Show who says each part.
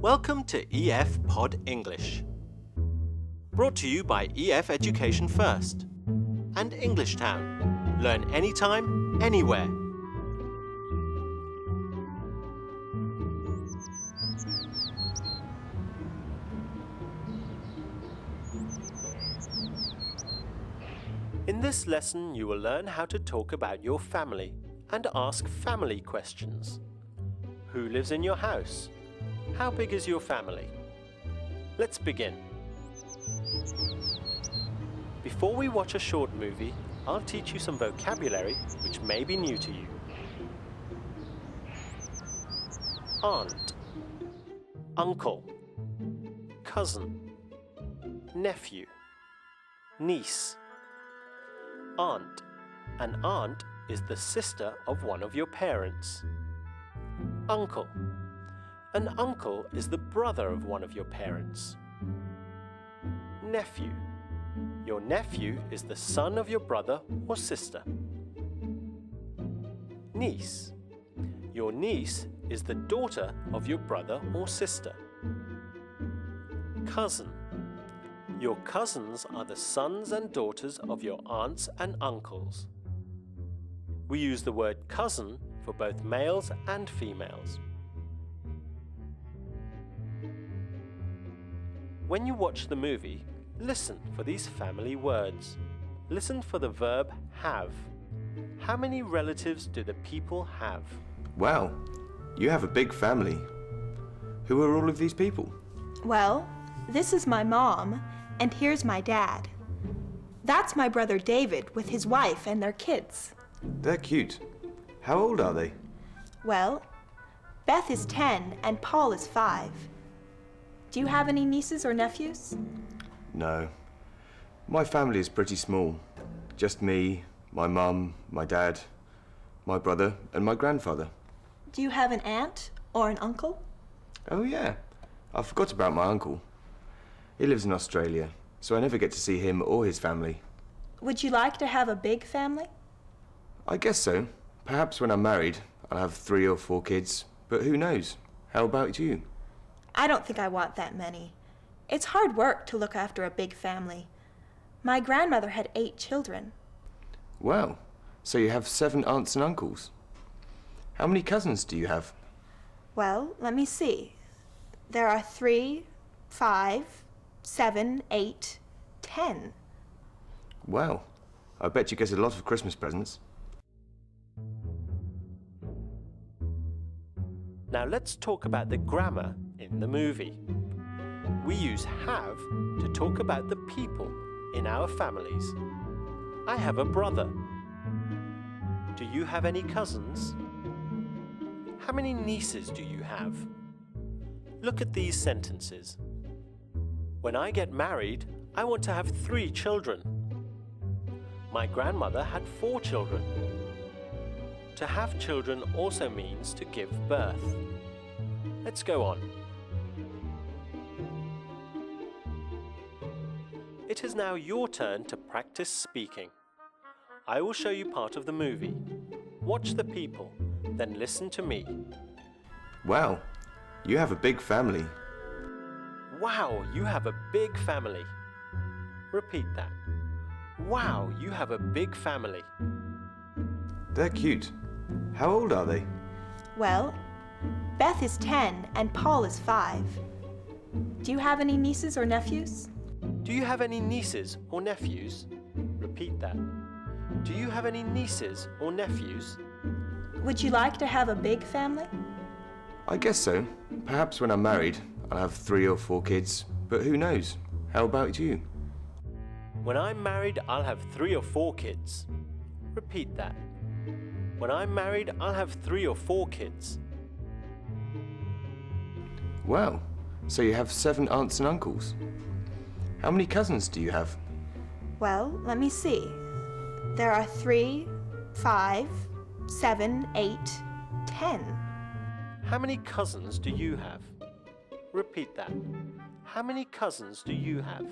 Speaker 1: Welcome to EF Pod English. Brought to you by EF Education First and Englishtown. Learn anytime, anywhere. In this lesson, you will learn how to talk about your family and ask family questions. Who lives in your house? How big is your family? Let's begin. Before we watch a short movie, I'll teach you some vocabulary which may be new to you. Aunt, uncle, cousin, nephew, niece. Aunt. An aunt is the sister of one of your parents. Uncle. An uncle is the brother of one of your parents. Nephew. Your nephew is the son of your brother or sister. Niece. Your niece is the daughter of your brother or sister. Cousin. Your cousins are the sons and daughters of your aunts and uncles. We use the word cousin for both males and females. When you watch the movie, listen for these family words. Listen for the verb have. How many relatives do the people have?
Speaker 2: Wow, you have a big family. Who are all of these people?
Speaker 3: Well, this is my mom, and here's my dad. That's my brother David with his wife and their kids.
Speaker 2: They're cute. How old are they?
Speaker 3: Well, Beth is 10 and Paul is 5. Do you have any nieces or nephews?
Speaker 2: No. My family is pretty small. Just me, my mum, my dad, my brother, and my grandfather.
Speaker 3: Do you have an aunt or an uncle?
Speaker 2: Oh yeah, I forgot about my uncle. He lives in Australia, so I never get to see him or his family.
Speaker 3: Would you like to have a big family?
Speaker 2: I guess so. Perhaps when I'm married, I'll have 3 or 4 kids, but who knows? How about you?
Speaker 3: I don't think I want that many. It's hard work to look after a big family. My grandmother had 8 children.
Speaker 2: Wow, so you have 7 aunts and uncles. How many cousins do you have?
Speaker 3: Well, let me see. There are 3, 5, 7, 8, 10.
Speaker 2: Wow, I bet you get a lot of Christmas presents.
Speaker 1: Now let's talk about the grammar in the movie. We use have to talk about the people in our families. I have a brother. Do you have any cousins? How many nieces do you have? Look at these sentences. When I get married, I want to have 3 children. My grandmother had 4 children. To have children also means to give birth. Let's go on. It is now your turn to practice speaking. I will show you part of the movie. Watch the people, then listen to me.
Speaker 2: Wow, you have a big family.
Speaker 1: Wow, you have a big family. Repeat that. Wow, you have a big family.
Speaker 2: They're cute. How old are they?
Speaker 3: Well, Beth is 10 and Paul is 5. Do you have any nieces or nephews?
Speaker 1: Do you have any nieces or nephews? Repeat that. Do you have any nieces or nephews?
Speaker 3: Would you like to have a big family?
Speaker 2: I guess so. Perhaps when I'm married, I'll have 3 or 4 kids, but who knows? How about you?
Speaker 1: When I'm married, I'll have 3 or 4 kids. Repeat that. When I'm married, I'll have 3 or 4 kids.
Speaker 2: Wow, so you have 7 aunts and uncles. How many cousins do you have?
Speaker 3: Well, let me see. There are 3, 5, 7, 8, 10.
Speaker 1: How many cousins do you have? Repeat that. How many cousins do you have?